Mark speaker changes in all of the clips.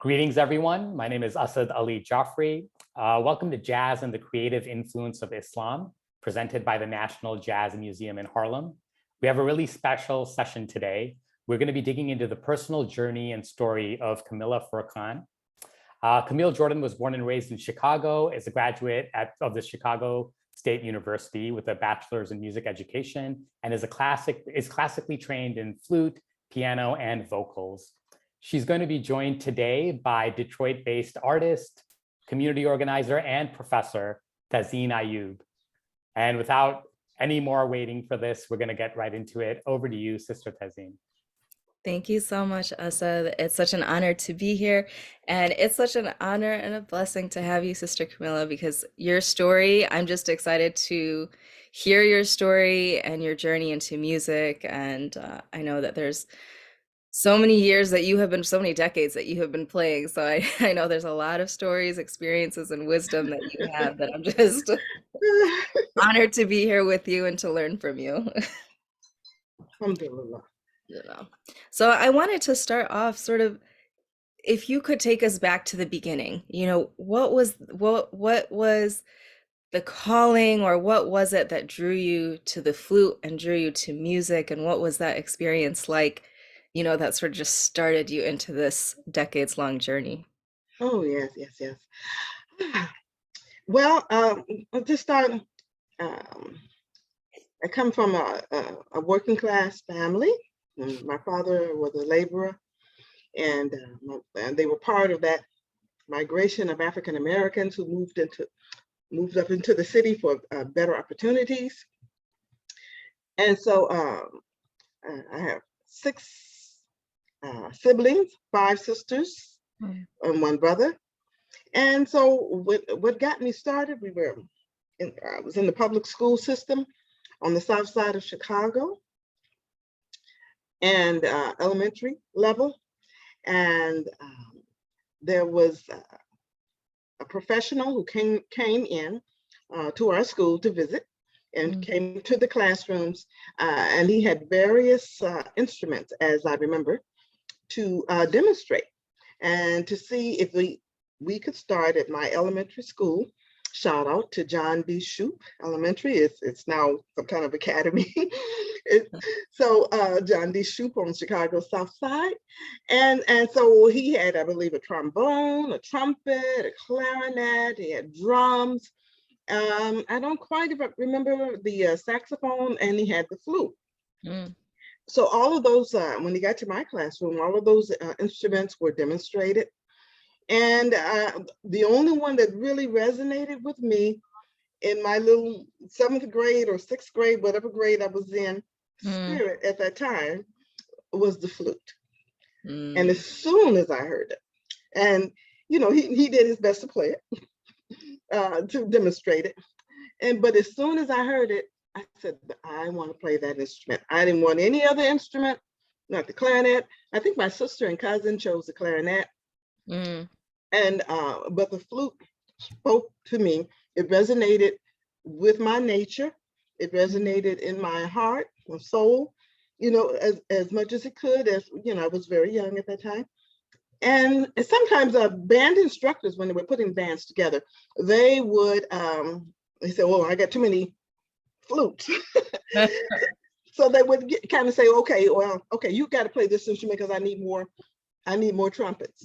Speaker 1: Greetings, everyone. My name is Asad Ali Jaffrey. Welcome to Jazz and the Creative Influence of Islam, presented by the National Jazz Museum in Harlem. We have a really special session today. We're going to be digging into the personal journey and story of Kamilah Furqaan. Camille Jordan was born and raised in Chicago, is a graduate of the Chicago State University with a bachelor's in music education, and is classically trained in flute, piano, and vocals. She's going to be joined today by Detroit-based artist, community organizer, and professor, Tazeen Ayub. And without any more waiting for this, we're going to get right into it. Over to you, Sister Tazeen.
Speaker 2: Thank you so much, Asad. It's such an honor to be here. And it's such an honor and a blessing to have you, Sister Kamilah, because your story, I'm just excited to hear your story and your journey into music. And I know that there's so many years that you have been, so many decades that you have been playing. So I know there's a lot of stories, experiences, and wisdom that you have that I'm just honored to be here with you and to learn from you.
Speaker 3: Alhamdulillah.
Speaker 2: So I wanted to start off sort of, if you could take us back to the beginning, what was the calling, or what was it that drew you to the flute and drew you to music, and what was that experience like, that sort of just started you into this decades-long journey?
Speaker 3: Oh, yes. Well, to start, I come from a working class family. My father was a laborer, and they were part of that migration of African Americans who moved up into the city for better opportunities. And so I have 6 siblings, 5 sisters, and 1 brother. And so what got me started, I was in the public school system on the south side of Chicago, and elementary level. And there was a professional who came in to our school to visit, and came to the classrooms, and he had various instruments, as I remember, to demonstrate and to see if we could start at my elementary school. Shout out to John B. Shoup Elementary. It's now some kind of academy. So John D. Shoup on Chicago South Side. And so he had, I believe, a trombone, a trumpet, a clarinet, he had drums. I don't quite remember the saxophone, and he had the flute. So all of those, when he got to my classroom, all of those instruments were demonstrated. And the only one that really resonated with me in my little 7th grade or 6th grade, whatever grade I was in, spirit at that time, was the flute. And as soon as I heard it, and he did his best to play it, to demonstrate it. But as soon as I heard it, I said, I want to play that instrument. I didn't want any other instrument, not the clarinet. I think my sister and cousin chose the clarinet. But the flute spoke to me. It resonated with my nature. It resonated in my heart and soul, as much as it could, as I was very young at that time. And sometimes band instructors, when they were putting bands together, they would they said, "Oh, I got too many flutes." So they would kind of say, okay, you got to play this instrument because I need more trumpets.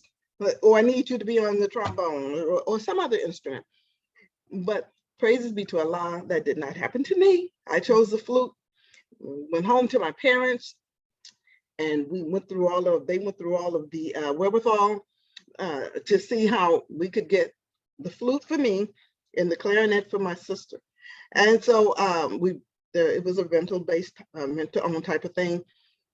Speaker 3: Or I need you to be on the trombone, or some other instrument. But praises be to Allah, that did not happen to me. I chose the flute, went home to my parents, and they went through all of the wherewithal to see how we could get the flute for me and the clarinet for my sister. And so it was a rental-based, rent-to-own type of thing.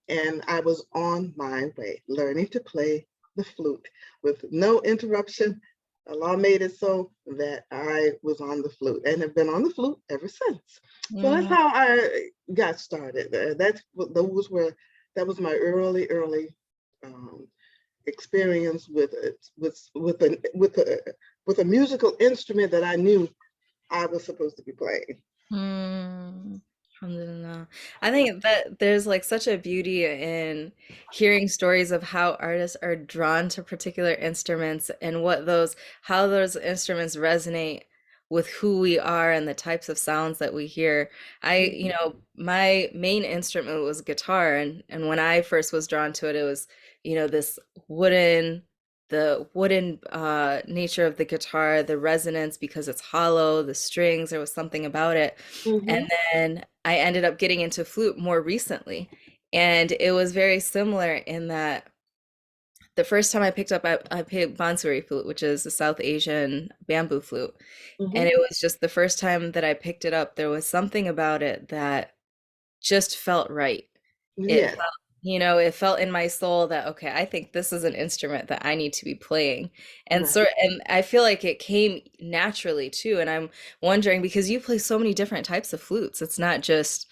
Speaker 3: And I was on my way, learning to play the flute with no interruption. Allah made it so that I was on the flute, and have been on the flute ever since. So that's how I got started. That was my early experience with a musical instrument that I knew I was supposed to be playing.
Speaker 2: Alhamdulillah. I think that there's like such a beauty in hearing stories of how artists are drawn to particular instruments and how those instruments resonate with who we are and the types of sounds that we hear. My main instrument was guitar, and when I first was drawn to it, it was, this wooden, the wooden nature of the guitar, the resonance because it's hollow, the strings, there was something about it.
Speaker 3: Mm-hmm.
Speaker 2: And then I ended up getting into flute more recently. And it was very similar in that the first time I picked up, I picked Bansuri flute, which is a South Asian bamboo flute. And
Speaker 3: Mm-hmm.
Speaker 2: it was just the first time that I picked it up, there was something about it that just felt right. It
Speaker 3: Yes.
Speaker 2: felt, it felt in my soul that, okay, I think this is an instrument that I need to be playing. And
Speaker 3: Right.
Speaker 2: and I feel like it came naturally too. And I'm wondering, because you play so many different types of flutes, it's not just,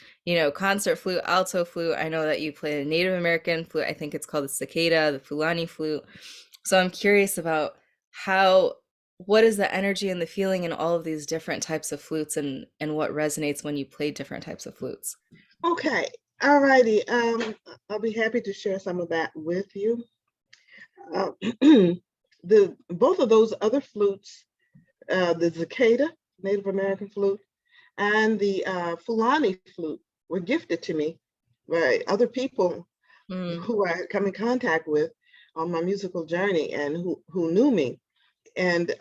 Speaker 2: concert flute, alto flute. I know that you play a Native American flute. I think it's called the cicada, the Fulani flute. So I'm curious about what is the energy and the feeling in all of these different types of flutes, and what resonates when you play different types of flutes.
Speaker 3: Okay. All righty. I'll be happy to share some of that with you. Uh, both of those other flutes, the cicada, Native American flute, and the Fulani flute were gifted to me by other people who I come in contact with on my musical journey and who knew me. And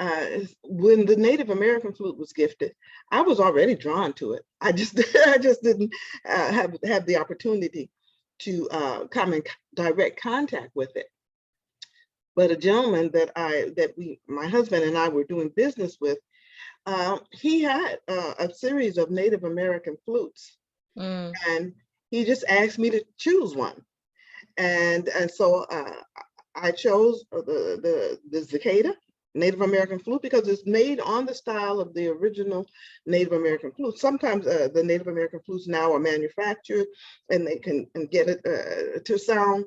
Speaker 3: when the Native American flute was gifted, I was already drawn to it. I just didn't have the opportunity to come in direct contact with it. But a gentleman my husband and I were doing business with, he had a series of Native American flutes, and he just asked me to choose one, and so I chose the cicada Native American flute because it's made on the style of the original Native American flute. Sometimes the Native American flutes now are manufactured, and they can get it to sound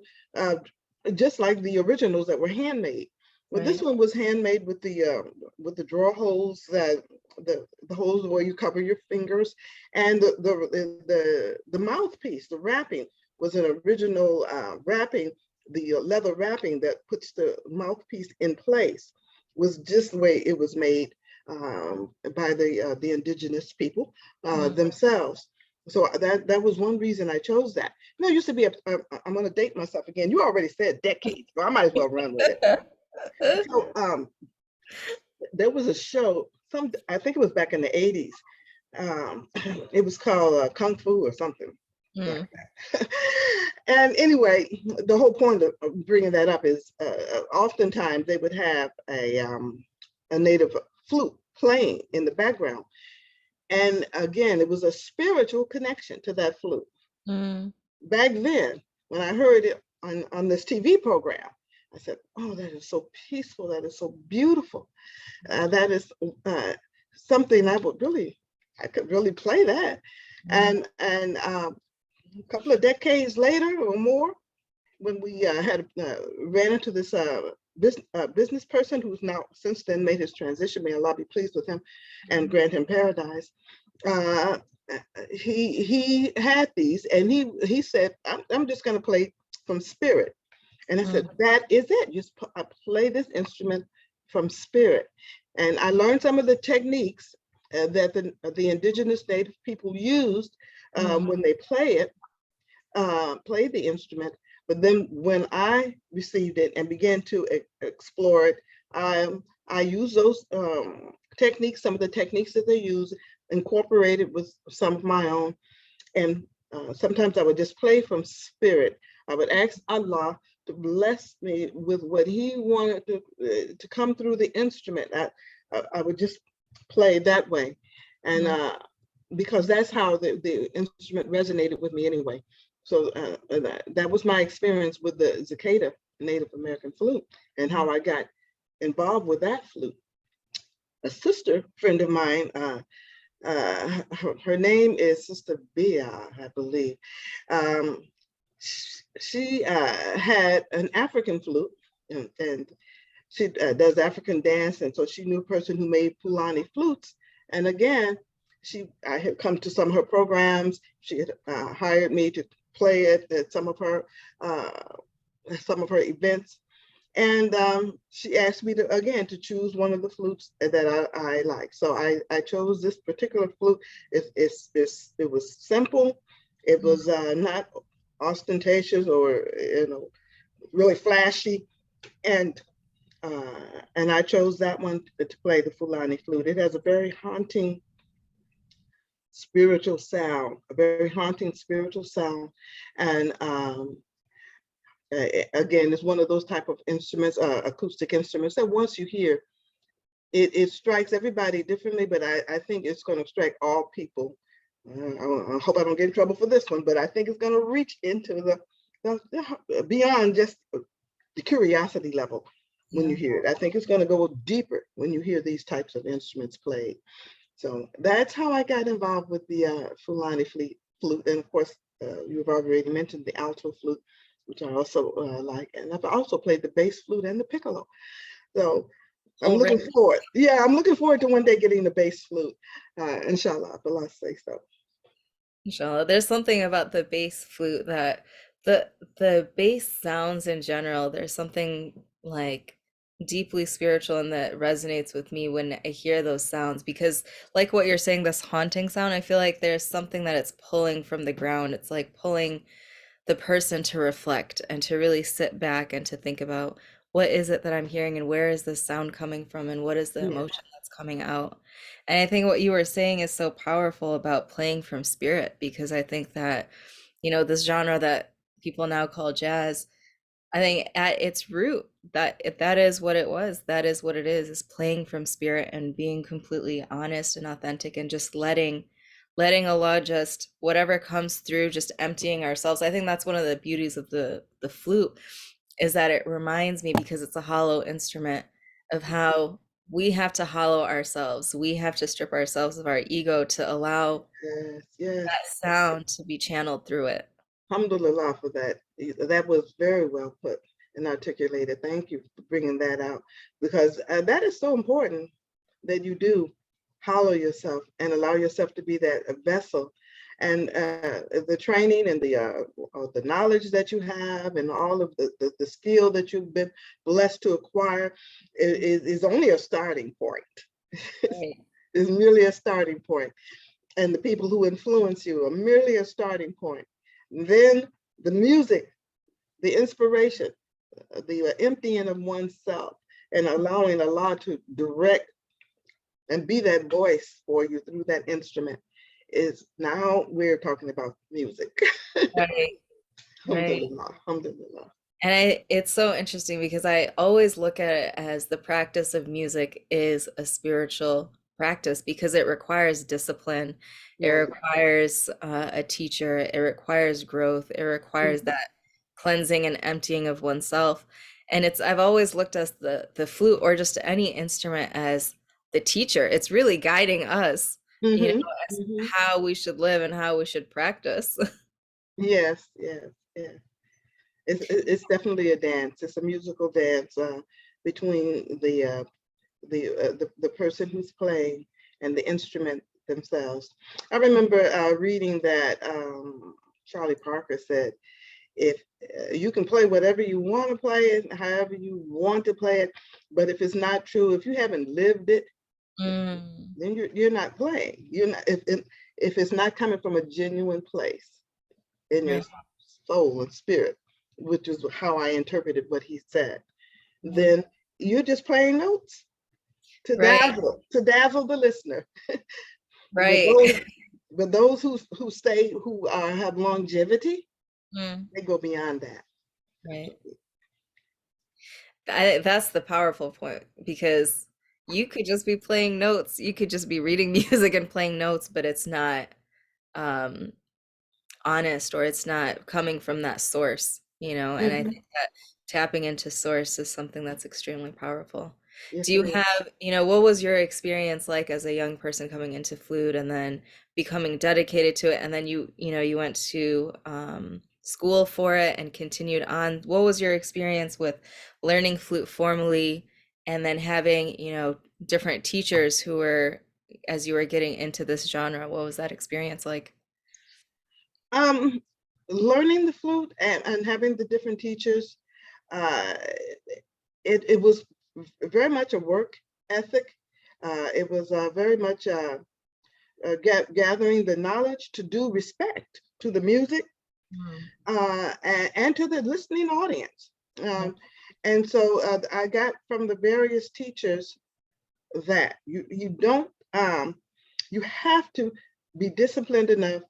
Speaker 3: just like the originals that were handmade. But this one was handmade with the draw holes, the holes where you cover your fingers, and the mouthpiece, the wrapping was an original wrapping, the leather wrapping that puts the mouthpiece in place. Was just the way it was made by the indigenous people themselves. So that was one reason I chose that. It used to be I'm going to date myself again. You already said decades, so I might as well run with it. So there was a show, I think it was back in the 80s. It was called Kung Fu or something. Like that. And anyway, the whole point of bringing that up is oftentimes they would have a native flute playing in the background. And again, it was a spiritual connection to that flute. Back then, when I heard it on this TV program, I said, oh, that is so peaceful. That is so beautiful. That is something I could really play that. And a couple of decades later or more, when we ran into this business person who's now since then made his transition, may Allah be pleased with him and grant him paradise. He had these, and he said, I'm just going to play from spirit. And I said, that is it. I play this instrument from spirit. And I learned some of the techniques that the indigenous native people used when they played the instrument. But then when I received it and began to explore it, I use those techniques, some of the techniques that they use, incorporated with some of my own. And sometimes I would just play from spirit. I would ask Allah to bless me with what he wanted to come through the instrument. I would just play that way. And because that's how the instrument resonated with me anyway. So that was my experience with the cicada Native American flute and how I got involved with that flute. A sister friend of mine, her name is Sister Bia, I believe. She had an African flute, and she does African dance, and so she knew a person who made Fulani flutes. And again, I had come to some of her programs. She had hired me to play it at some of her events. And she asked me to, again, to choose one of the flutes that I like. So I chose this particular flute. It was simple. It was not ostentatious or, really flashy. And I chose that one to play the Fulani flute. It has a very haunting spiritual sound, And again, it's one of those type of instruments, acoustic instruments, that once you hear, it strikes everybody differently, but I think it's going to strike all people. I hope I don't get in trouble for this one, but I think it's going to reach into the beyond just the curiosity level when you hear it. I think it's going to go deeper when you hear these types of instruments played. So that's how I got involved with the Fulani flute. And of course, you've already mentioned the alto flute, which I also like. And I've also played the bass flute and the piccolo. So I'm looking forward. Yeah, I'm looking forward to one day getting the bass flute, inshallah, if Allah say so.
Speaker 2: Inshallah. There's something about the bass flute that the bass sounds in general, there's something like deeply spiritual and that resonates with me when I hear those sounds, because like what you're saying, this haunting sound, I feel like there's something that it's pulling from the ground. It's like pulling the person to reflect and to really sit back and to think about, what is it that I'm hearing and where is this sound coming from and what is the emotion that's coming out? And I think what you were saying is so powerful about playing from spirit, because I think that, this genre that people now call jazz, I think at its root, that if that is what it was, that is what it is playing from spirit and being completely honest and authentic and just letting Allah, just whatever comes through, just emptying ourselves. I think that's one of the beauties of the flute, is that it reminds me, because it's a hollow instrument, of how we have to hollow ourselves. We have to strip ourselves of our ego to allow that sound to be channeled through it.
Speaker 3: Alhamdulillah for that. That was very well put and articulated. Thank you for bringing that out, because that is so important, that you do hollow yourself and allow yourself to be that vessel. And the training and the knowledge that you have and all of the skill that you've been blessed to acquire is only a starting point. Right. It's merely a starting point. And the people who influence you are merely a starting point. And then the music, the inspiration, the emptying of oneself, and allowing Allah to direct and be that voice for you through that instrument, is now we're talking about music.
Speaker 2: Right.
Speaker 3: Alhamdulillah, alhamdulillah.
Speaker 2: And it's so interesting, because I always look at it as the practice of music is a spiritual practice, because it requires discipline. It requires a teacher. It requires growth. It requires that cleansing and emptying of oneself. And I've always looked at the flute, or just any instrument, as the teacher. It's really guiding us, as how we should live and how we should practice.
Speaker 3: Yes. It's definitely a dance. It's a musical dance between the person who's playing and the instrument themselves. I remember reading that Charlie Parker said, if you can play whatever you want to play it, however you want to play it, but if it's not true, if you haven't lived it, then you're not playing. You're not, if it's not coming from a genuine place in your soul and spirit, which is how I interpreted what he said, then you're just playing notes to dazzle the listener.
Speaker 2: Right.
Speaker 3: But those who stay, who have longevity, they go beyond that.
Speaker 2: Right. That's the powerful point, because you could just be playing notes. You could just be reading music and playing notes, but it's not honest, or it's not coming from that source, and I think that tapping into source is something that's extremely powerful. Do you have, what was your experience like as a young person coming into flute and then becoming dedicated to it, and then you went to school for it and continued on? What was your experience with learning flute formally, and then having, different teachers who were as you were getting into this genre? What was that experience like?
Speaker 3: Um, Learning the flute and having the different teachers, uh, it was very much a work ethic. It was very much gathering the knowledge to do respect to the music and to the listening audience. And so I got from the various teachers that you don't you have to be disciplined enough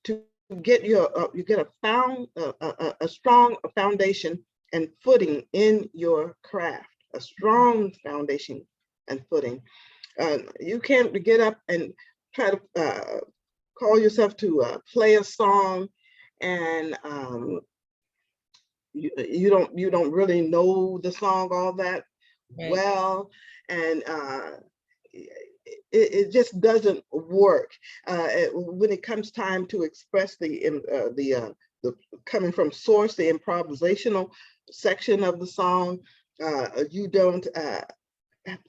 Speaker 3: to get you get a strong foundation and footing in your craft, a strong foundation and footing. You can't get up and try to call yourself to play a song and you don't really know the song all that well, and it just doesn't work when it comes time to express the coming from source, the improvisational section of the song. You don't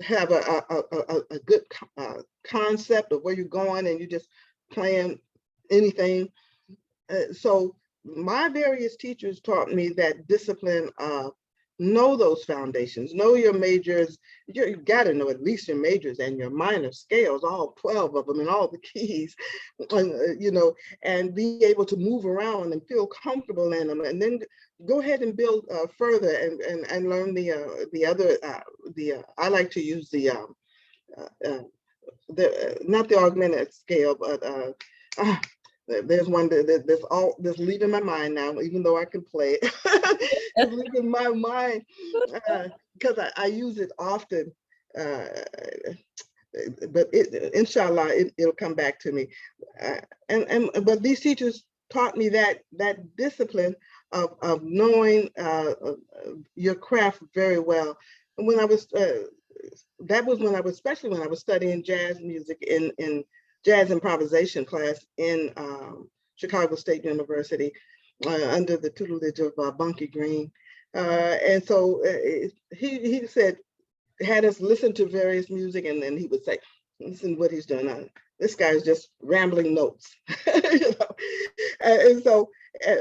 Speaker 3: have a good concept of where you're going, and you're just playing anything. So my various teachers taught me that discipline of know those foundations, know your majors. You got to know at least your majors and your minor scales, all 12 of them, and all the keys, and be able to move around and feel comfortable in them, and then go ahead and build further and learn the other. I like to use the not the augmented scale, but there's one that's leaving my mind now, even though I can play it. It's leaving my mind because I use it often. But inshallah, it'll come back to me. But these teachers taught me that discipline of knowing your craft very well. And when I was that was when I was, especially when I was studying jazz music in jazz improvisation class in Chicago State University under the tutelage of Bunky Green. And so he said, had us listen to various music, and then he would say, listen what he's doing. This guy's just rambling notes. And so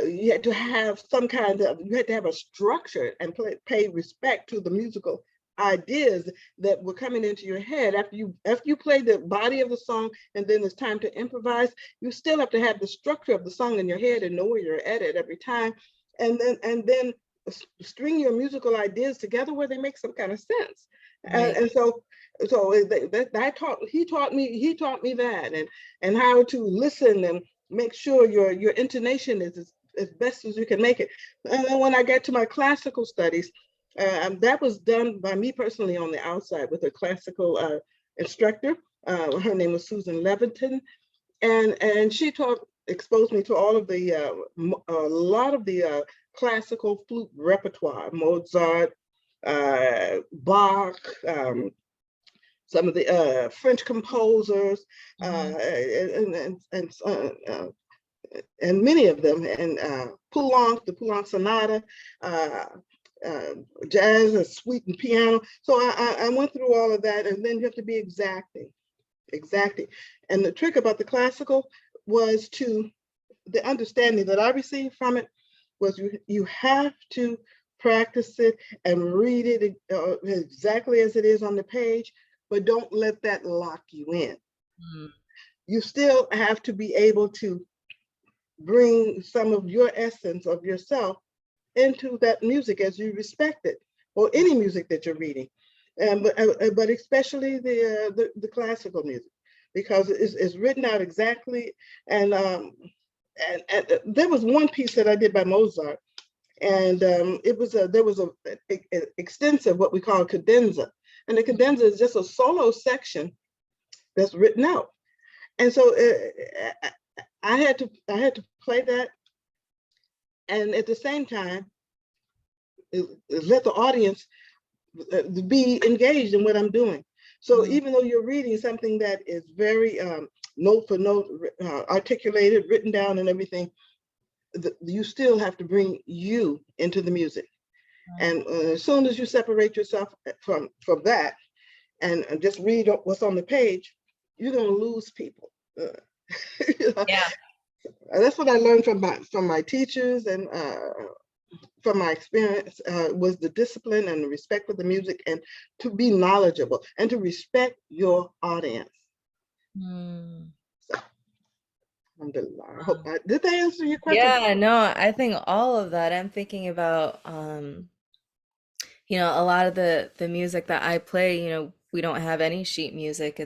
Speaker 3: you had to have you had to have a structure and pay respect to the musical ideas that were coming into your head after you play the body of the song, and then it's time to improvise. You still have to have the structure of the song in your head and know where you're at every time, and then string your musical ideas together where they make some kind of sense. Right. And so he taught me that, and how to listen and make sure your intonation is as best as you can make it. And then when I got to my classical studies, that was done by me personally on the outside with a classical instructor. Her name was Susan Leviton, and she exposed me to all of a lot of the classical flute repertoire, Mozart, Bach, some of the French composers, and many of them, and Poulenc, the Poulenc Sonata, jazz and suite and piano. So I went through all of that, and then you have to be exacting. And the trick about the classical was the understanding that I received from it was you have to practice it and read it exactly as it is on the page, but don't let that lock you in. You still have to be able to bring some of your essence of yourself into that music as you respect it, or any music that you're reading, but especially the classical music, because it's written out exactly. And there was one piece that I did by Mozart, and there was an extensive what we call cadenza, and the cadenza is just a solo section that's written out, and so I had to play that. And at the same time, let the audience be engaged in what I'm doing. So even though you're reading something that is very note for note, articulated, written down and everything, you still have to bring you into the music. And as soon as you separate yourself from that and just read what's on the page, you're going to lose people. You know?
Speaker 2: Yeah.
Speaker 3: That's what I learned from my teachers and from my experience was the discipline and the respect for the music, and to be knowledgeable and to respect your audience. So, alhamdulillah. I hope did that answer your question?
Speaker 2: Yeah, no, I think all of that. I'm thinking about a lot of the music that I play, we don't have any sheet music.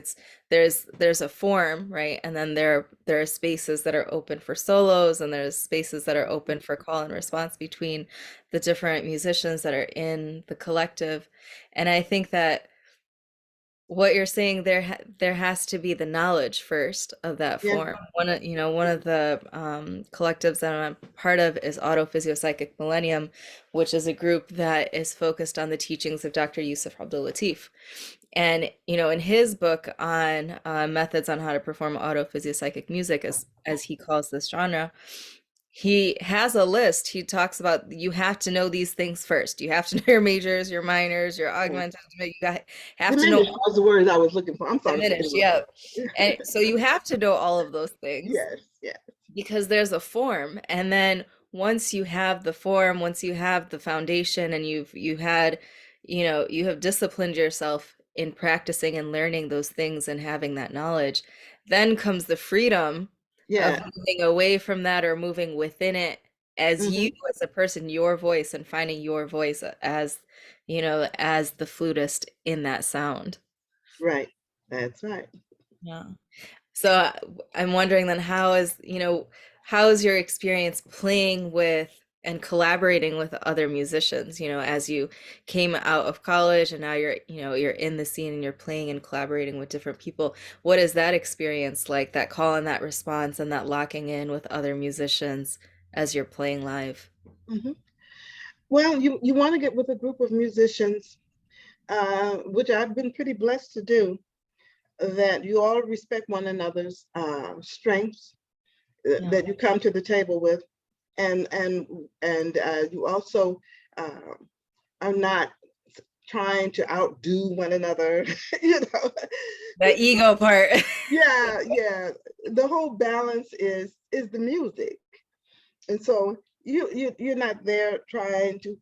Speaker 2: There's a form, right? And then there are spaces that are open for solos, and there's spaces that are open for call and response between the different musicians that are in the collective. And I think that what you're saying, there has to be the knowledge first of that form. One of the collectives that I'm part of is Auto-Physiopsychic Millennium, which is a group that is focused on the teachings of Dr. Yusuf Abdul Latif. And in his book on methods on how to perform auto-physiopsychic music, as he calls this genre, he has a list. He talks about, you have to know these things first. You have to know your majors, your minors, your augmented. You have to know.
Speaker 3: Was the word I was looking for. I'm sorry.
Speaker 2: Diminished, yeah. And so you have to know all of those things.
Speaker 3: Yes.
Speaker 2: Because there's a form, and then once you have the form, once you have the foundation, and you have disciplined yourself in practicing and learning those things and having that knowledge, then comes the freedom of moving away from that or moving within it as you as a person, your voice, and finding your voice as the flutist in that sound.
Speaker 3: Right. That's right.
Speaker 2: Yeah. So I'm wondering then, how is your experience playing with and collaborating with other musicians, as you came out of college and now you're in the scene and you're playing and collaborating with different people. What is that experience like, that call and that response and that locking in with other musicians as you're playing live?
Speaker 3: Well, you want to get with a group of musicians, which I've been pretty blessed to do, that you all respect one another's strengths that you come to the table with, and you also are not trying to outdo one another.
Speaker 2: The ego part.
Speaker 3: yeah. The whole balance is the music, and so you're not there trying to.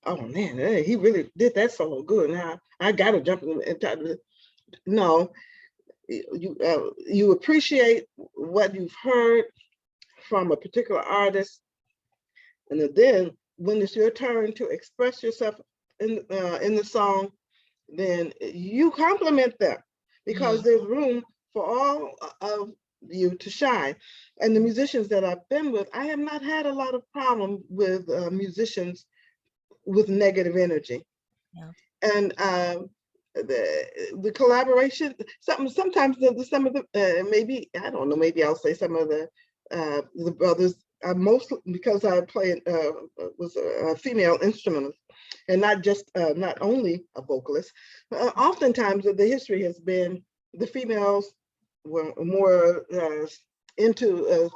Speaker 3: Oh man, he really did that solo good. Now I gotta jump in and try to. No, you appreciate what you've heard from a particular artist, and then when it's your turn to express yourself in the song, then you compliment them, because there's room for all of you to shine. And the musicians that I've been with, I have not had a lot of problem with musicians with negative energy. And the collaboration, sometimes some of the maybe, I don't know, maybe I'll say some of the brothers, mostly because I played was a female instrumentalist, and not only a vocalist. Oftentimes the history has been the females were more into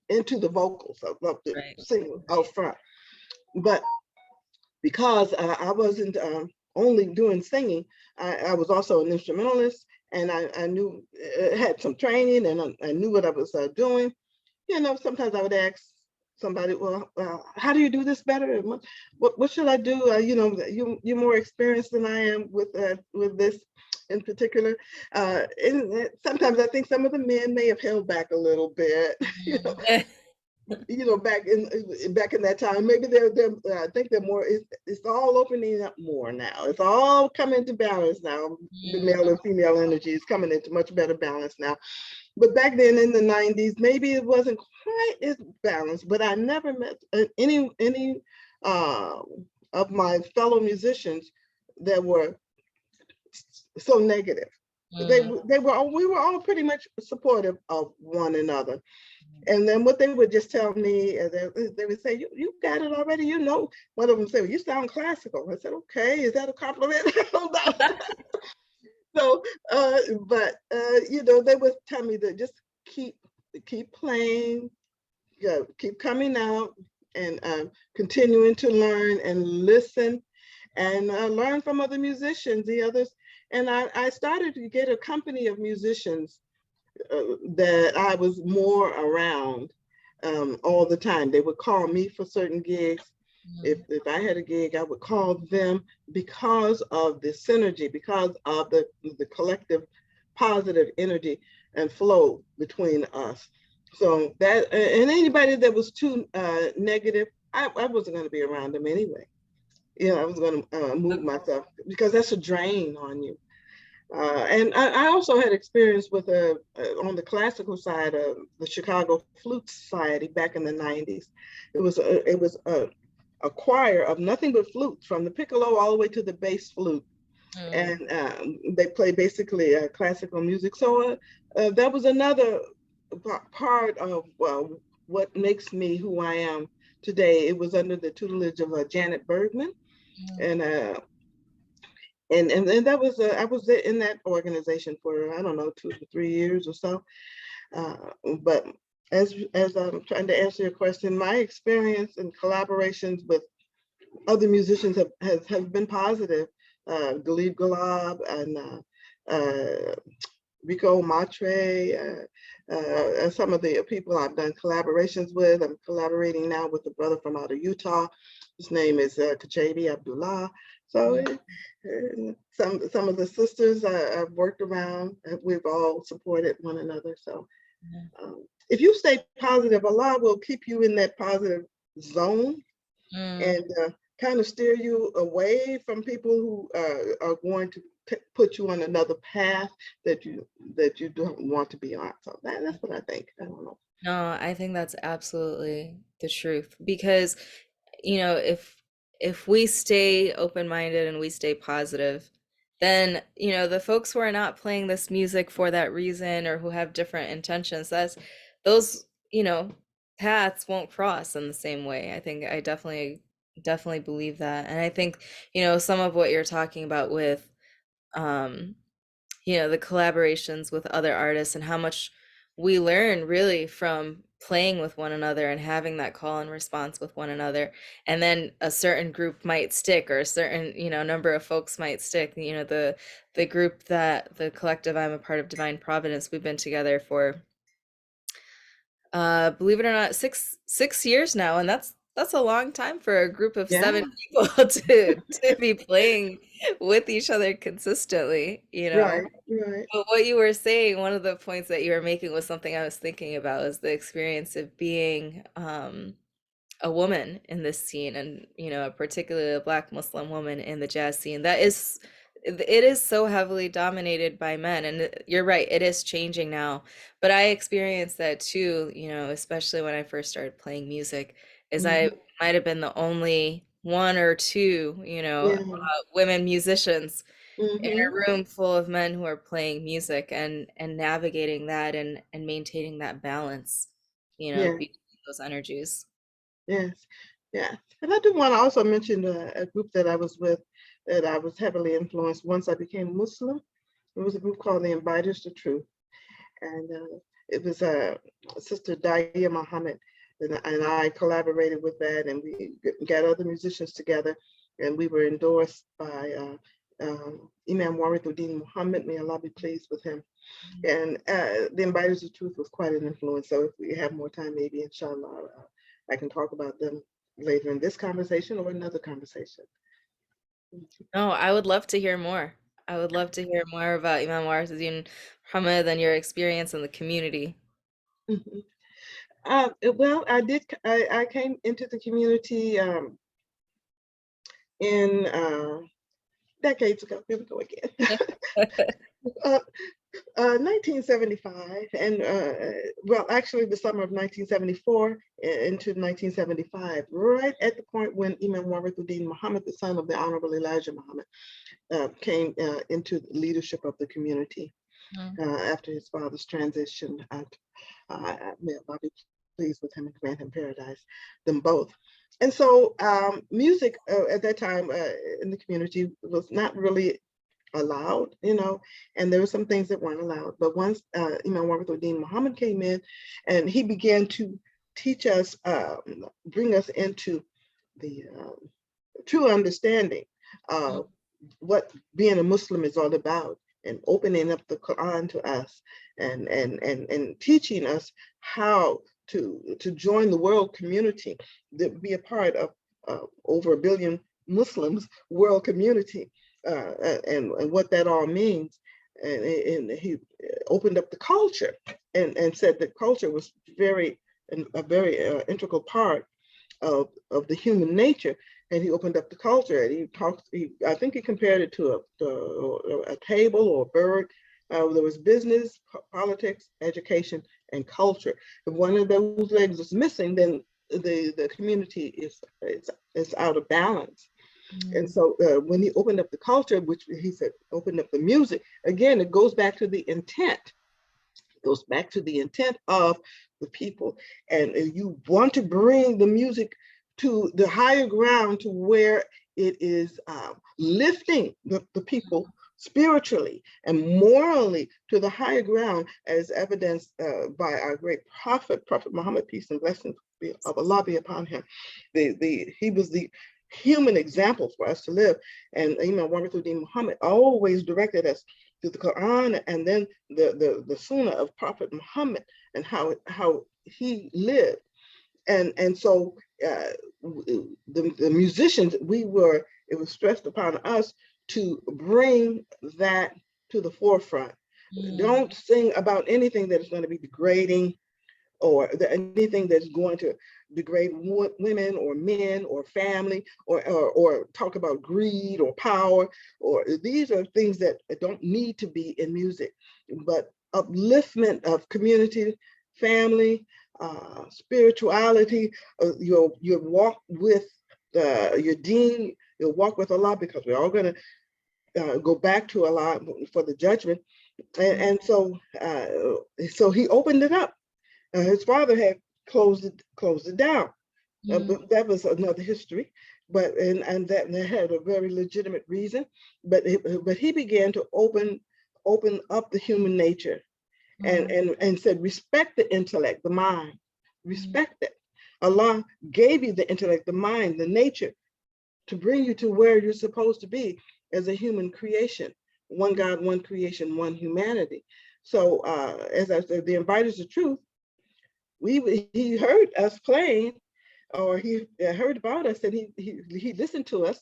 Speaker 3: the vocals, of the singing out front. But because I wasn't only doing singing, I was also an instrumentalist, and I knew, had some training, and I knew what I was doing. Sometimes I would ask somebody, well, how do you do this better? What should I do? You're more experienced than I am with this in particular. And sometimes I think some of the men may have held back a little bit. Back in that time, maybe I think they're more. It's all opening up more now. It's all coming to balance now. The male and female energy is coming into much better balance now. But back then in the 90s, maybe it wasn't quite as balanced. But I never met any of my fellow musicians that were so negative. We were all pretty much supportive of one another. And then what they would just tell me, they would say, you got it already. One of them said, well, you sound classical. I said, okay, is that a compliment? So, but they would tell me that just keep playing, keep coming out, and continuing to learn and listen. and learn from other musicians, the others. And I started to get a company of musicians that I was more around all the time. They would call me for certain gigs. If I had a gig, I would call them because of the synergy, because of the collective positive energy and flow between us. So that, and anybody that was too negative, I wasn't going to be around them anyway. You know, I was going to move myself, because that's a drain on you. And I also had experience with on the classical side of the Chicago Flute Society back in the 90s. It was a choir of nothing but flutes, from the piccolo all the way to the bass flute. And they play basically classical music. So that was another part of what makes me who I am today. It was under the tutelage of Janet Bergman. And that was I was in that organization for, I don't know, 2 to 3 years or so. But as I'm trying to answer your question, my experience and collaborations with other musicians have been positive. Ghalib Ghallab and Rico Matre, some of the people I've done collaborations with. I'm collaborating now with a brother from out of Utah. His name is Kachabi Abdullah. So some of the sisters I've worked around, we've all supported one another. So if you stay positive, Allah will keep you in that positive zone and kind of steer you away from people who are going to put you on another path that you don't want to be on. So that's what I think. I don't know.
Speaker 2: No, I think that's absolutely the truth, because, you know, if we stay open-minded and we stay positive, then, you know, the folks who are not playing this music for that reason, or who have different intentions, those, you know, paths won't cross in the same way. I think I definitely believe that. And I think, you know, some of what you're talking about with you know, the collaborations with other artists, and how much we learn really from playing with one another and having that call and response with one another. And then a certain group might stick, or a certain, you know, number of folks might stick. You know, the group, that the collective I'm a part of, Divine Providence, we've been together for believe it or not, six years now, and that's a long time for a group of 7 people to be playing with each other consistently, you know.
Speaker 3: Right.
Speaker 2: But what you were saying, one of the points that you were making, was something I was thinking about, is the experience of being a woman in this scene, and, you know, particularly a Black Muslim woman in the jazz scene. It is so heavily dominated by men, and you're right, it is changing now. But I experienced that too, you know, especially when I first started playing music, is I might have been the only one or two, you know, women musicians in a room full of men who are playing music, and navigating that, and maintaining that balance, you know, between those energies.
Speaker 3: Yes. And I do want to also mention a group that I was with, that I was heavily influenced once I became Muslim. It was a group called the Inviters to Truth. And it was Sister Diane Mohammed, and I collaborated with that, and we got other musicians together, and we were endorsed by Imam Warith D, Mohammed, may Allah be pleased with him. And the Inviters of Truth was quite an influence. So if we have more time, maybe inshallah, I can talk about them later in this conversation or another conversation.
Speaker 2: No, I would love to hear more. I would love to hear more about Imam Warith D, Mohammed, and your experience in the community.
Speaker 3: Well, I came into the community in decades ago. Here we go again. 1975, and well, actually the summer of 1974 into 1975, right at the point when Imam Warith D, Mohammed, the son of the Honorable Elijah Muhammad, came into the leadership of the community after his father's transition. May Allah be pleased with him and grant him paradise, them both. And so music at that time in the community was not really allowed, you know, and there were some things that weren't allowed. But once Imam Warith D, Mohammed came in, and he began to teach us, bring us into the true understanding what being a Muslim is all about, and opening up the Quran to us, and teaching us how to join the world community, to be a part of over 1 billion Muslims world community, and what that all means. And he opened up the culture, and said that culture was a very integral part of the human nature. And he opened up the culture, and I think he compared it to a table or a bird. There was business, politics, education, and culture. If one of those legs is missing, then the community is out of balance. And so when he opened up the culture, which he said opened up the music, again, it goes back to the intent. It goes back to the intent of the people. And you want to bring the music to the higher ground, to where it is lifting the people spiritually and morally to the higher ground, as evidenced by our great Prophet Muhammad, peace and blessings of Allah be upon him. He was the human example for us to live. And Imam Warith D Muhammad always directed us to the Quran, and then the Sunnah of Prophet Muhammad, and how he lived. And so the musicians, it was stressed upon us to bring that to the forefront. Don't sing about anything that is going to be degrading, or anything that's going to degrade women or men or family, or talk about greed or power, or these are things that don't need to be in music. But upliftment of community, family, spirituality, your walk with your deen, your walk with Allah, because we're all going to go back to Allah for the judgment. And so he opened it up. His father had closed it down. But that was another history. But and that had a very legitimate reason. But he began to open up the human nature, and said, respect the intellect, the mind, respect it. Allah gave you the intellect, the mind, the nature, to bring you to where you're supposed to be as a human creation. One God, one creation, one humanity. So as I said, the Inviters of Truth, he heard us playing, or he heard about us, and he listened to us.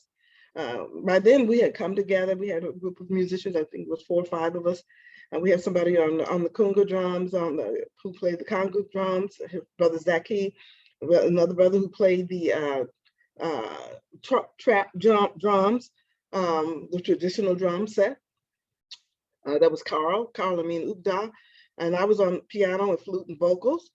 Speaker 3: By then we had come together. We had a group of musicians. I think it was 4 or 5 of us. And we had somebody on the conga drums, who played the conga drums. His brother Zaki, another brother who played the trap drums, the traditional drum set. That was Carl Amin Ubda, and I was on piano and flute and vocals.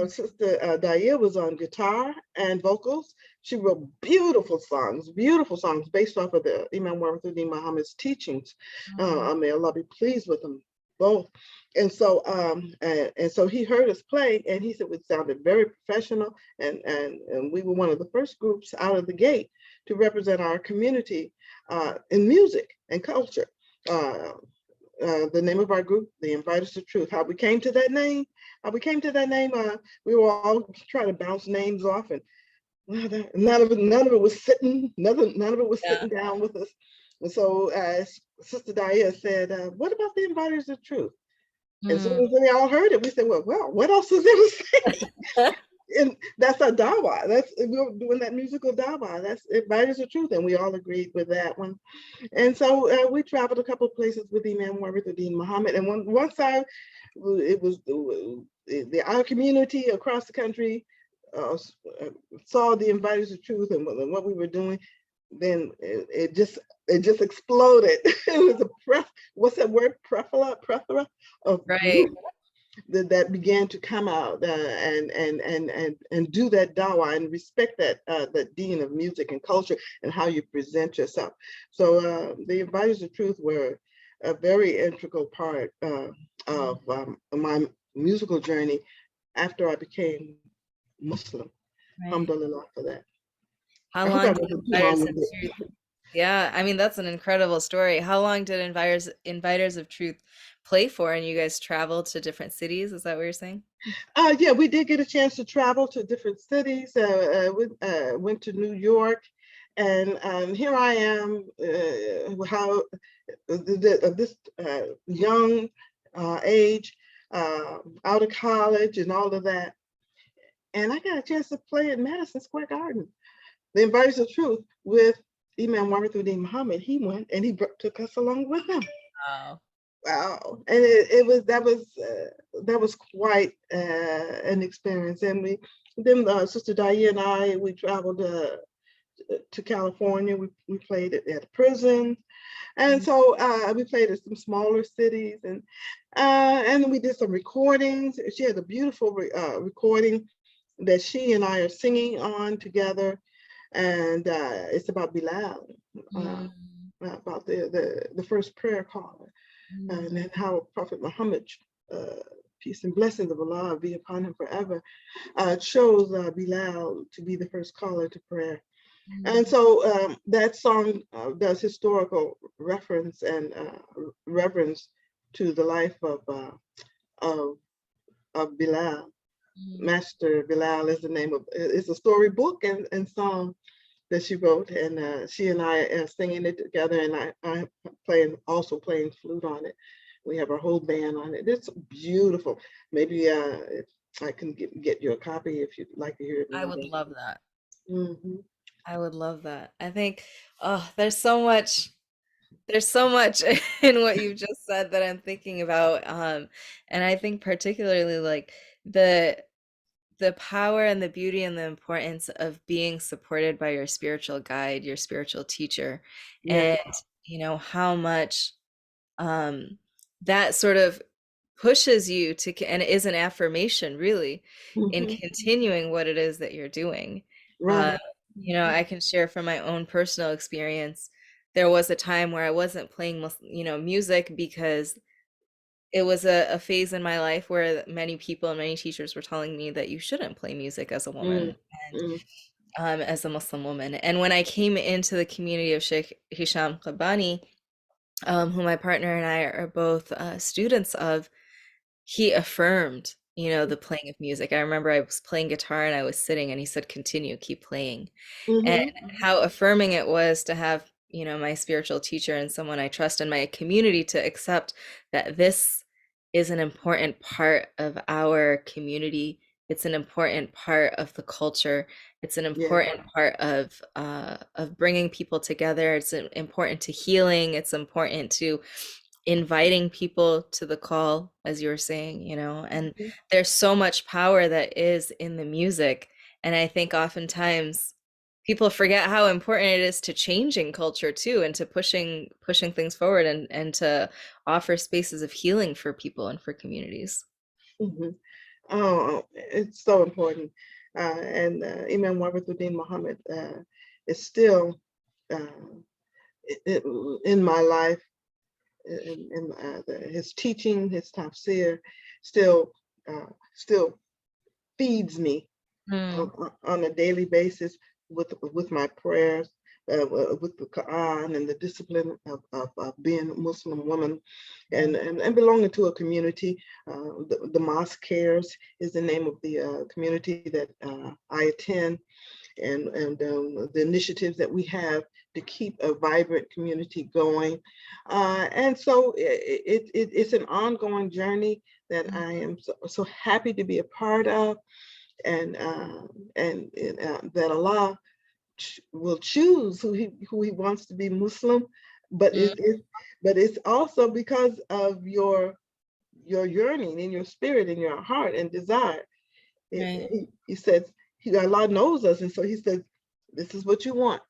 Speaker 3: Sister Diane was on guitar and vocals. She wrote beautiful songs based off of the Imam Warith D Muhammad's teachings. May Allah be pleased with them both. And so he heard us play, and he said it sounded very professional, and we were one of the first groups out of the gate to represent our community in music and culture. The name of our group, the Inviters of Truth. How we came to that name? We were all trying to bounce names off, and none of it was sitting. None of it was sitting down with us. And so Sister Diane said, "What about the Inviters of Truth?" And so when we all heard it, we said, "Well, what else is there to say?" And that's our dawa. We were doing that musical dawa. That's Inviters of Truth, and we all agreed with that one. And so we traveled a couple of places with Imam Warith D Muhammad. And one side, it was our community across the country saw the Inviters of Truth and what we were doing. Then it just exploded. It was what's that word? Plethora of
Speaker 2: right.
Speaker 3: That began to come out and do that dawah and respect that deen of music and culture and how you present yourself. So the Inviters of Truth were a very integral part of my musical journey after I became Muslim.
Speaker 2: Right.
Speaker 3: Alhamdulillah for that.
Speaker 2: How long did Inviters of Truth? Yeah, I mean, that's an incredible story. How long did Inviters of Truth play for? And you guys traveled to different cities? Is that what you're saying?
Speaker 3: Yeah, we did get a chance to travel to different cities. We went to New York And here I am, how this young age, out of college and all of that. And I got a chance to play at Madison Square Garden, the Embodies of Truth, with Imam Warith D. Mohammed. He went and he took us along with him.
Speaker 2: Wow.
Speaker 3: Wow. And that was quite an experience. And then Sister Diane and I, we traveled to California. We played at a prison. And so we played at some smaller cities, and we did some recordings. She had a beautiful recording that she and I are singing on together, and it's about Bilal, about the first prayer caller, and then how Prophet Muhammad, peace and blessings of Allah be upon him forever, chose Bilal to be the first caller to prayer. And so that song does historical reference and reverence to the life of Bilal. Master Bilal is the name of it's a storybook and song that she wrote, and she and I are singing it together, and I also playing flute on it. We have our whole band on it. It's beautiful. Maybe if I can get you a copy if you'd like to hear it.
Speaker 2: I would love that.
Speaker 3: Mm-hmm.
Speaker 2: I would love that. I think, there's so much in what you just said that I'm thinking about. And I think particularly like the power and the beauty and the importance of being supported by your spiritual guide, your spiritual teacher,
Speaker 3: Yeah.
Speaker 2: and how much that sort of pushes you to, and is an affirmation really in continuing what it is that you're doing.
Speaker 3: Right.
Speaker 2: I can share from my own personal experience. There was a time where I wasn't playing, music because it was a phase in my life where many people and many teachers were telling me that you shouldn't play music as a woman and as a Muslim woman. And when I came into the community of Sheikh Hisham Qabbani, who my partner and I are both students of, he affirmed the playing of music. I remember I was playing guitar and I was sitting and he said, continue, keep playing. And how affirming it was to have, my spiritual teacher and someone I trust in my community to accept that this is an important part of our community. It's an important part of the culture. It's an important part of bringing people together. It's important to healing. It's important to inviting people to the call, as you were saying, and there's so much power that is in the music. And I think oftentimes people forget how important it is to changing culture too, and to pushing things forward and to offer spaces of healing for people and for communities.
Speaker 3: Oh, it's so important. And Imam Warith D. Mohammed is still in my life. His teaching, his tafsir, still feeds me on a daily basis with my prayers, with the Quran and the discipline of being a Muslim woman, and belonging to a community. The Mosque Cares is the name of the community that I attend, and the initiatives that we have to keep a vibrant community going. And so it's an ongoing journey that I am so happy to be a part of, and that Allah will choose who he wants to be Muslim, but it's also because of your yearning in your spirit, in your heart and desire. He says, Allah knows us, and so he says, this is what you want,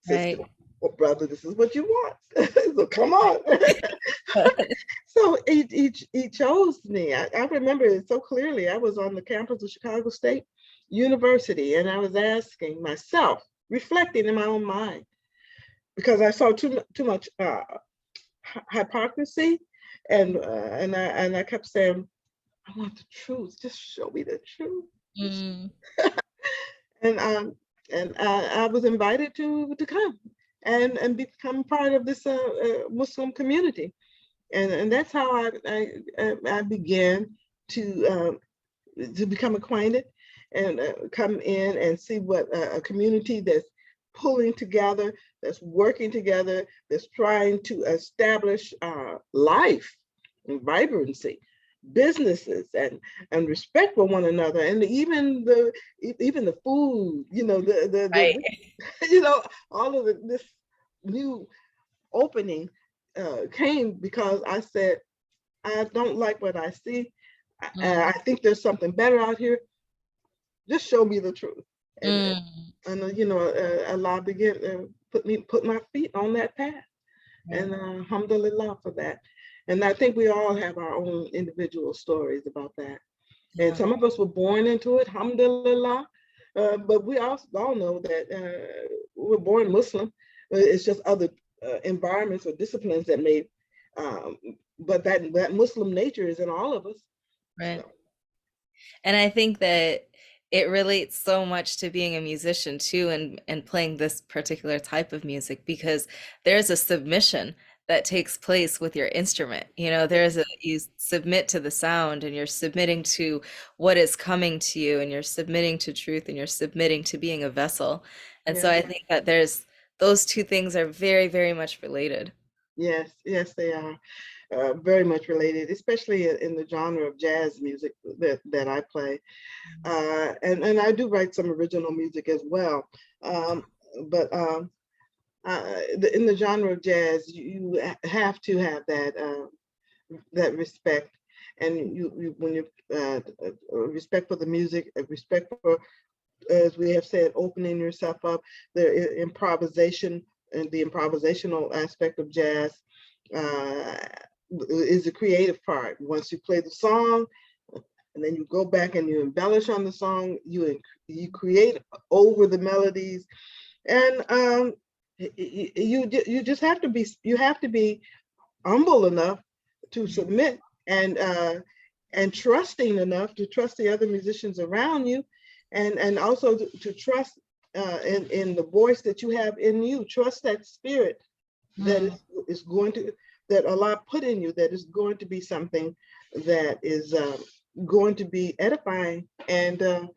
Speaker 3: sister. Well, brother, this is what you want. So come on. So he chose me. I remember it so clearly. I was on the campus of Chicago State University, and I was asking myself, reflecting in my own mind, because I saw too much hypocrisy, and I kept saying, I want the truth. Just show me the truth. And I was invited to come and become part of this Muslim community, and that's how I began to become acquainted and come in and see what a community that's pulling together, that's working together, that's trying to establish life and vibrancy, businesses, and respect for one another, and even the food, you know,
Speaker 2: Right.
Speaker 3: you know, all of this new opening came because I said, I don't like what I see. I think there's something better out here. Just show me the truth. And you know, Allah began put my feet on that path. And alhamdulillah for that. And I think we all have our own individual stories about that. And some of us were born into it, alhamdulillah. But we all know that we're born Muslim. It's just other environments or disciplines that made, but that Muslim nature is in all of us.
Speaker 2: Right.
Speaker 3: So.
Speaker 2: And I think that it relates so much to being a musician too, and playing this particular type of music, because there's a submission that takes place with your instrument. You know, you submit to the sound, and you're submitting to what is coming to you, and you're submitting to truth, and you're submitting to being a vessel. And so I think that those two things are very, very much related.
Speaker 3: Yes, they are. Very much related, especially in the genre of jazz music that I play. And I do write some original music as well. But in the genre of jazz, you have to have that respect. And when you respect for the music, respect for, as we have said, opening yourself up, the improvisation and the improvisational aspect of jazz is the creative part. Once you play the song, and then you go back and you embellish on the song, you create over the melodies, and you just have to be humble enough to submit, and trusting enough to trust the other musicians around you, and also to trust in the voice that you have in you. Trust that spirit that is going to, that Allah put in you, that is going to be something that is going to be edifying, and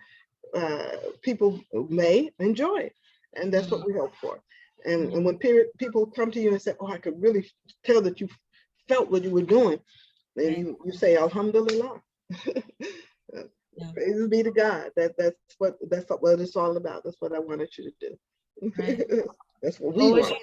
Speaker 3: people may enjoy it. And that's what we hope for. And when people come to you and say, oh, I could really tell that you felt what you were doing, then you say, alhamdulillah. Praise be to God. That's what it's all about. That's what I wanted you to do.
Speaker 2: Right.
Speaker 3: That's what we want.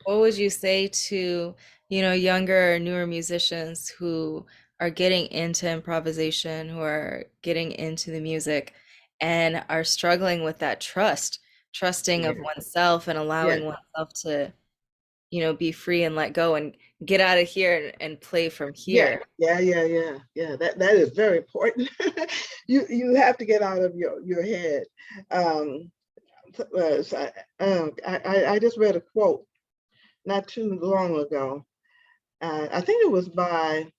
Speaker 2: What would you say to, younger or newer musicians who are getting into improvisation, who are getting into the music and are struggling with that trusting of oneself, and allowing oneself to, be free and let go and get out of here and play from here?
Speaker 3: Yeah. That is very important. You have to get out of your head. I just read a quote not too long ago. I think it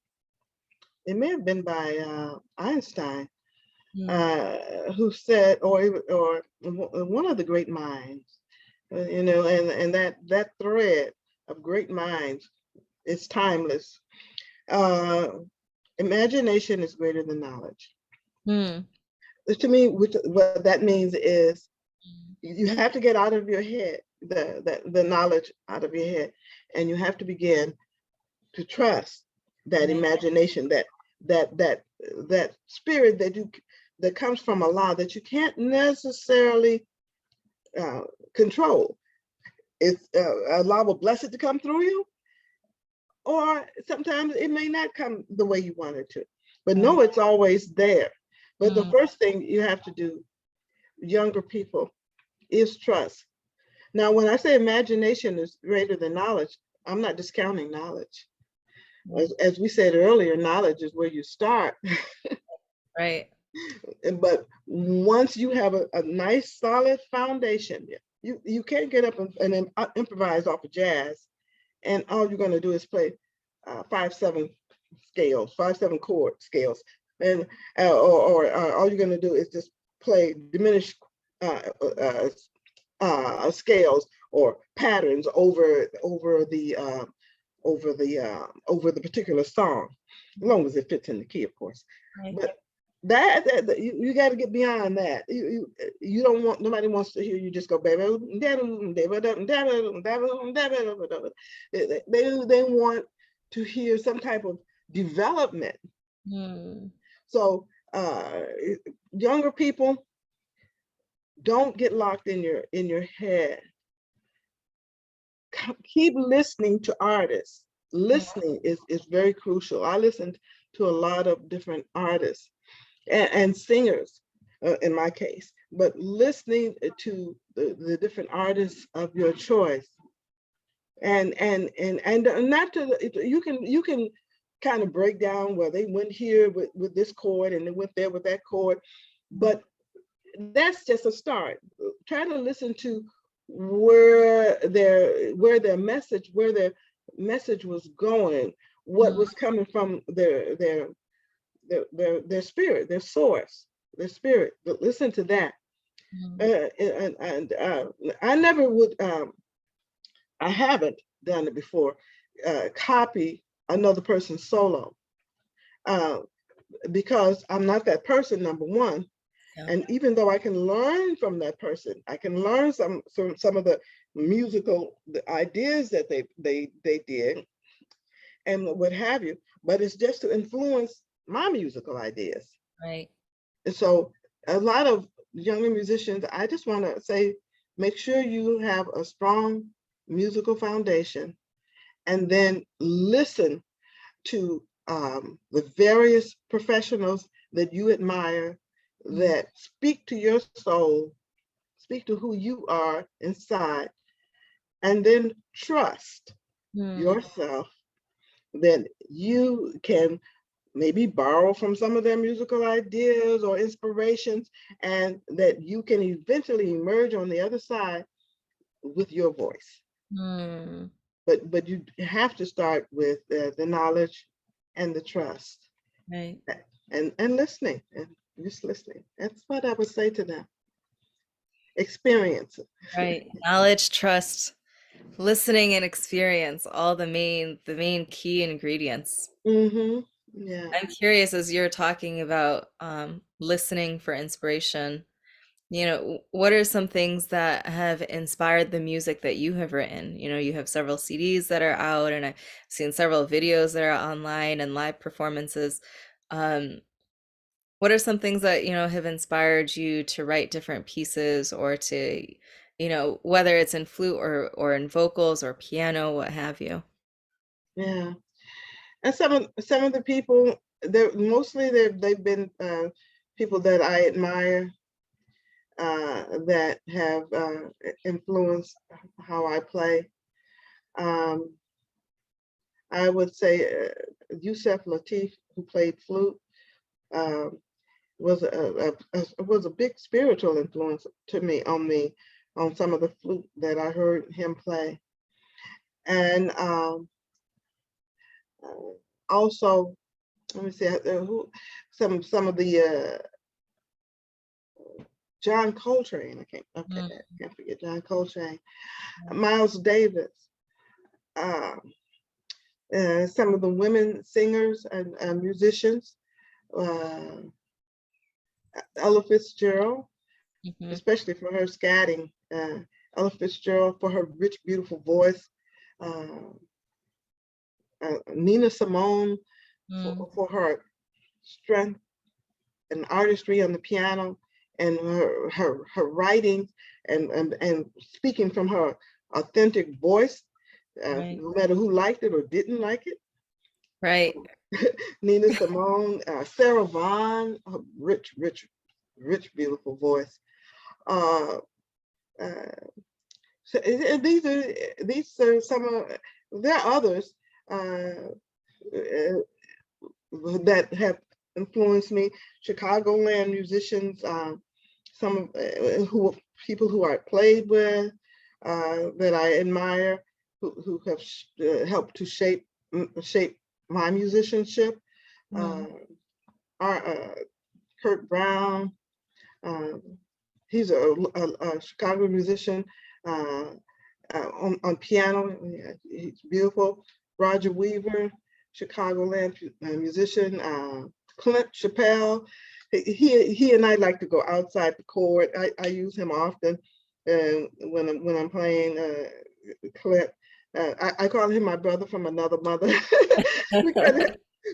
Speaker 3: may have been by Einstein, who said, or one of the great minds, and that thread of great minds is timeless. Imagination is greater than knowledge. To me, what that means is you have to get out of your head, the knowledge out of your head, and you have to begin to trust that imagination, that spirit that comes from Allah, that you can't necessarily control. It's Allah will bless it to come through you, or sometimes it may not come the way you want it to, but know it's always there. But the first thing you have to do, younger people, is trust. Now, when I say imagination is greater than knowledge, I'm not discounting knowledge. As we said earlier, knowledge is where you start.
Speaker 2: Right.
Speaker 3: But once you have a nice solid foundation, you can't get up and improvise off of jazz, and all you're going to do is play 5/7 chord scales, and or all you're going to do is just play diminished scales or patterns over the particular song, as long as it fits in the key, of course. Right. You got to get beyond that. You don't want, nobody wants to hear you just go baby. They want to hear some type of development. So younger people, don't get locked in your head. Keep listening to artists. Listening is very crucial. I listened to a lot of different artists and singers in my case, but listening to the different artists of your choice, and not to you can kind of break down where they went here with this chord and they went there with that chord, but that's just a start. Try to listen to where their message was going, what was coming from their spirit, their source, their spirit. But listen to that. I never would. I haven't done it before. Copy another person's solo because I'm not that person. Number one. And even though I can learn from that person, I can learn some of the musical ideas that they did and what have you, but it's just to influence my musical ideas.
Speaker 2: Right.
Speaker 3: And so a lot of younger musicians, I just want to say, make sure you have a strong musical foundation and then listen to the various professionals that you admire, that speak to your soul, speak to who you are inside, and then trust yourself that you can maybe borrow from some of their musical ideas or inspirations, and that you can eventually emerge on the other side with your voice. But you have to start with the knowledge and the trust,
Speaker 2: right,
Speaker 3: and listening. And just listening. That's what I would say to them. Experience.
Speaker 2: Right. Knowledge, trust, listening, and experience, all the main key ingredients.
Speaker 3: Yeah.
Speaker 2: I'm curious, as you're talking about listening for inspiration, what are some things that have inspired the music that you have written? You have several CDs that are out, and I've seen several videos that are online and live performances. What are some things that, have inspired you to write different pieces, or to, whether it's in flute or in vocals or piano, what have you?
Speaker 3: Yeah. And some of the people, they've been people that I admire, that have influenced how I play. I would say Yusef Lateef, who played flute, was a big spiritual influence to me on some of the flute that I heard him play. And also, let me see, some of the John Coltrane. I can't forget John Coltrane. Miles Davis. Some of the women singers and musicians. Ella Fitzgerald, especially for her scatting. Ella Fitzgerald for her rich, beautiful voice. Nina Simone for her strength and artistry on the piano, and her writing and speaking from her authentic voice, right. No matter who liked it or didn't like it.
Speaker 2: Right.
Speaker 3: Nina Simone, Sarah Vaughan, rich, beautiful voice. So these are some of. There are others that have influenced me. Chicagoland musicians, some of people who I played with, that I admire, who have helped to shape my musicianship. Kurt Brown, he's a Chicago musician on piano. He's beautiful. Roger Weaver, Chicagoland musician. Clint Chappelle, he and I like to go outside the chord. I use him often when I'm playing Clip. I call him my brother from another mother.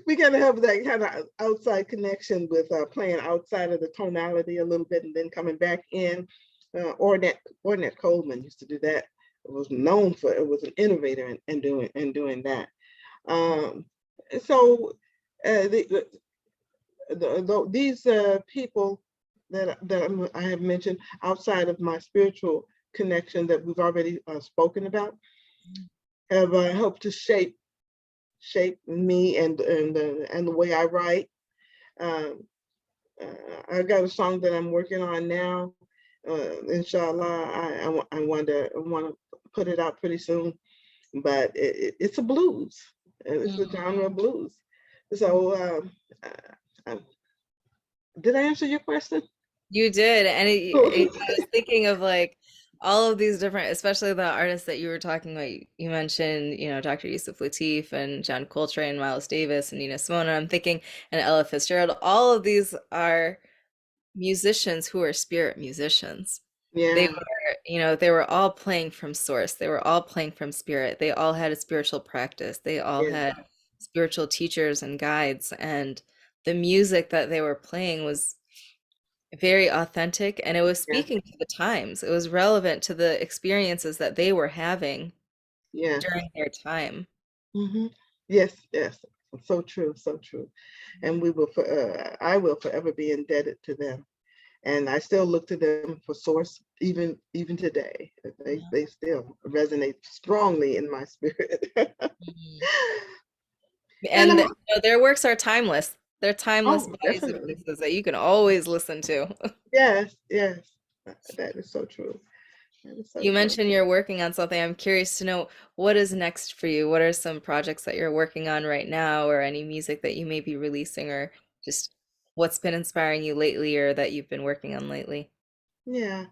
Speaker 3: we kind of have that kind of outside connection with playing outside of the tonality a little bit and then coming back in. Ornette Coleman used to do that. It was known for, it was an innovator in doing that. So these people that I have mentioned outside of my spiritual connection that we've already spoken about have helped to shape me and the way I write. I've got a song that I'm working on now. Inshallah, I want to put it out pretty soon, but it's a blues. It's a genre of blues. So, did I answer your question?
Speaker 2: You did, and I was thinking of like all of these different, especially the artists that you were talking about. You mentioned, Dr. Yusuf Lateef and John Coltrane, Miles Davis, and Nina Simone. I'm thinking, and Ella Fitzgerald. All of these are musicians who are spirit musicians. They
Speaker 3: Yeah.
Speaker 2: were, they were all playing from source. They were all playing from spirit. They all had a spiritual practice. They all
Speaker 3: Yeah.
Speaker 2: had spiritual teachers and guides, and the music that they were playing was very authentic, and it was
Speaker 3: Yeah.
Speaker 2: speaking to the times. It was relevant to the experiences that they were having
Speaker 3: Yeah.
Speaker 2: during their time.
Speaker 3: Mm-hmm. Yes. So true. So true. And I will forever be indebted to them. And I still look to them for source, even today. They still resonate strongly in my spirit.
Speaker 2: And their works are timeless. They're timeless bodies of
Speaker 3: definitely.
Speaker 2: pieces that you can always listen to.
Speaker 3: Yes. That is so true.
Speaker 2: You mentioned you're working on something. I'm curious to know what is next for you. What are some projects that you're working on right now, or any music that you may be releasing, or just what's been inspiring you lately or that you've been working on lately?
Speaker 3: Yeah.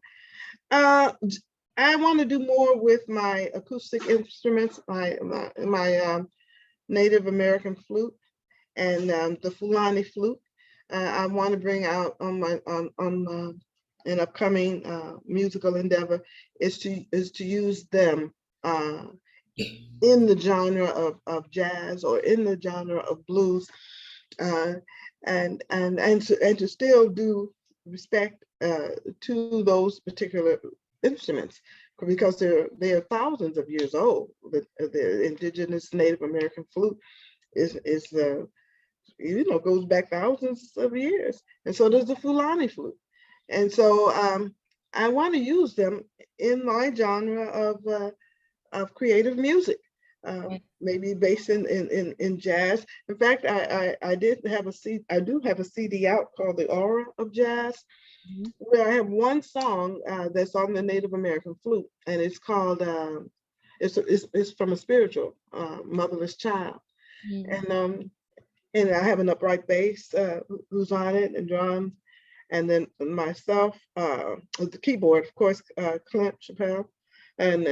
Speaker 3: I want to do more with my acoustic instruments, my Native American flute and the Fulani flute. I want to bring out on an upcoming musical endeavor is to use them in the genre of jazz or in the genre of blues, and to still do respect to those particular instruments, because they're thousands of years old. The indigenous Native American flute is goes back thousands of years, and so does the Fulani flute. And so I want to use them in my genre of creative music, maybe based in jazz. In fact, I do have a CD out called The Aura of Jazz, where I have one song that's on the Native American flute, and it's called it's from a spiritual motherless child, and I have an upright bass who's on it, and drums, and then myself with the keyboard, of course, Clint Chappelle, and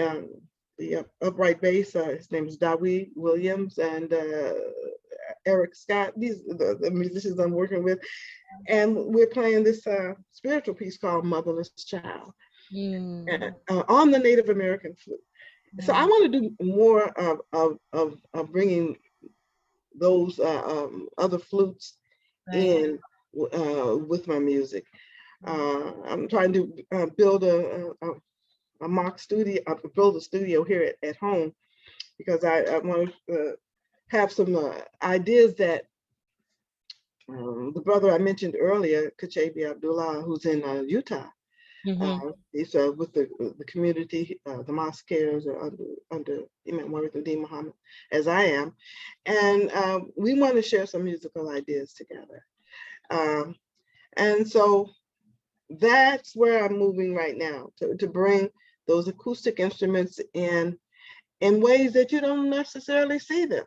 Speaker 3: the upright bass. His name is Dawee Williams, and Eric Scott. These are the musicians I'm working with, and we're playing this spiritual piece called "Motherless Child" on the Native American flute. So I want to do more of bringing those other flutes in with my music. I'm trying to build a mock studio, build a studio here at home, because I want to have some ideas that the brother I mentioned earlier, Kachabi Abdullah, who's in Utah, he's with the community, the mosque cares under Imam Warith D, Mohammed, as I am, and we want to share some musical ideas together. And so that's where I'm moving right now, to bring those acoustic instruments in ways that you don't necessarily see them,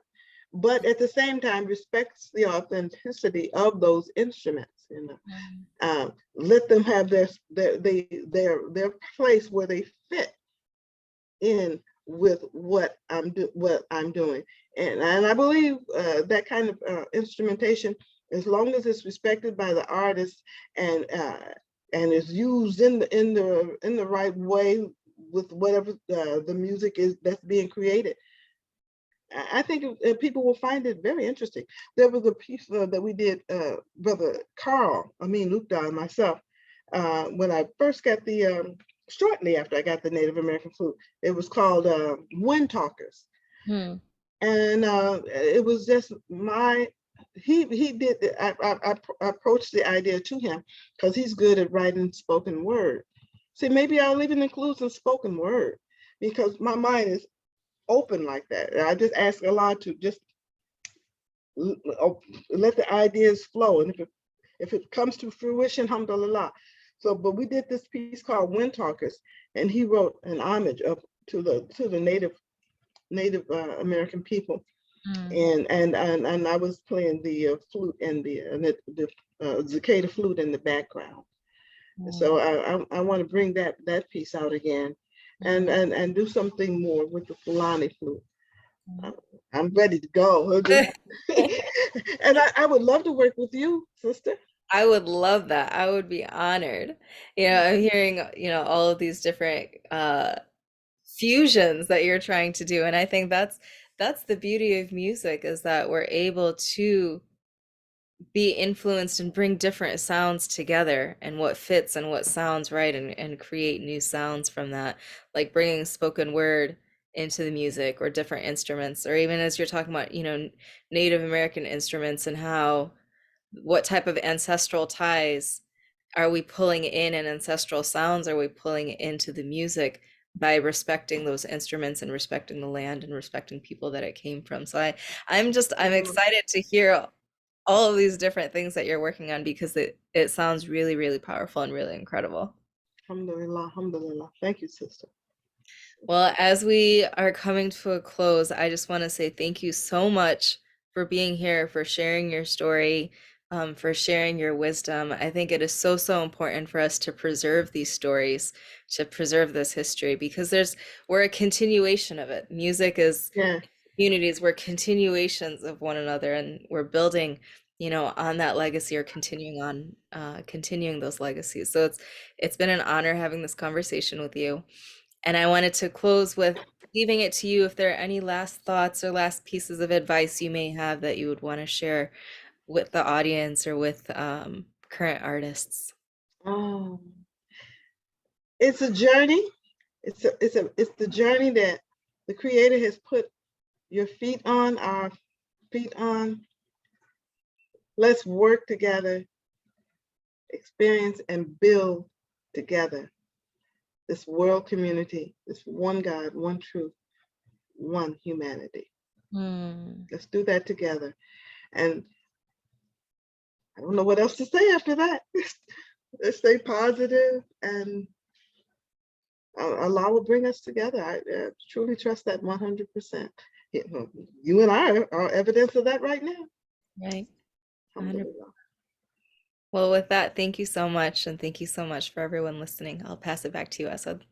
Speaker 3: but at the same time respects the authenticity of those instruments. Let them have their place where they fit in with what I'm doing, and I believe that kind of instrumentation as long as it's respected by the artist and is used in the right way with whatever the music is that's being created, I think people will find it very interesting. There was a piece that we did, Brother Carl, Lukda, and myself, when I first got shortly after I got the Native American flute. It was called Wind Talkers. And it was just he did, I approached the idea to him because he's good at writing spoken word. See, maybe I'll even include some spoken word because my mind is open like that. I just ask Allah to just let the ideas flow, and if it comes to fruition, alhamdulillah. So, but we did this piece called Wind Talkers, and he wrote an homage to the Native American people, and I was playing the flute and the cicada flute in the background. So I want to bring that piece out again. And do something more with the Fulani flute. I'm ready to go. And I would love to work with you, sister.
Speaker 2: I would love that. I would be honored. I'm hearing, all of these different fusions that you're trying to do. And I think that's the beauty of music, is that we're able to be influenced and bring different sounds together and what fits and what sounds right, and create new sounds from that, like bringing spoken word into the music or different instruments, or even as you're talking about, Native American instruments, and what type of ancestral ties are we pulling in, and ancestral sounds are we pulling into the music by respecting those instruments and respecting the land and respecting people that it came from. So I'm excited to hear all of these different things that you're working on, because it sounds really, really powerful and really incredible.
Speaker 3: Alhamdulillah, alhamdulillah. Thank you, sister.
Speaker 2: Well, as we are coming to a close, I just want to say thank you so much for being here, for sharing your story, for sharing your wisdom. I think it is so, so important for us to preserve these stories, to preserve this history, because we're a continuation of it. Music is communities, we're continuations of one another, and we're building, on that legacy, or continuing those legacies. So it's been an honor having this conversation with you. And I wanted to close with leaving it to you if there are any last thoughts or last pieces of advice you may have that you would want to share with the audience or with current artists.
Speaker 3: It's a journey. It's the journey that the Creator has put your feet on, our feet on. Let's work together, experience and build together this world community, this one God, one truth, one humanity. Let's do that together. And I don't know what else to say after that. Let's stay positive, and Allah will bring us together. I truly trust that 100%. You and I are evidence of that right now.
Speaker 2: Right. 100%. Well, with that, thank you so much. And thank you so much for everyone listening. I'll pass it back to you, Asad.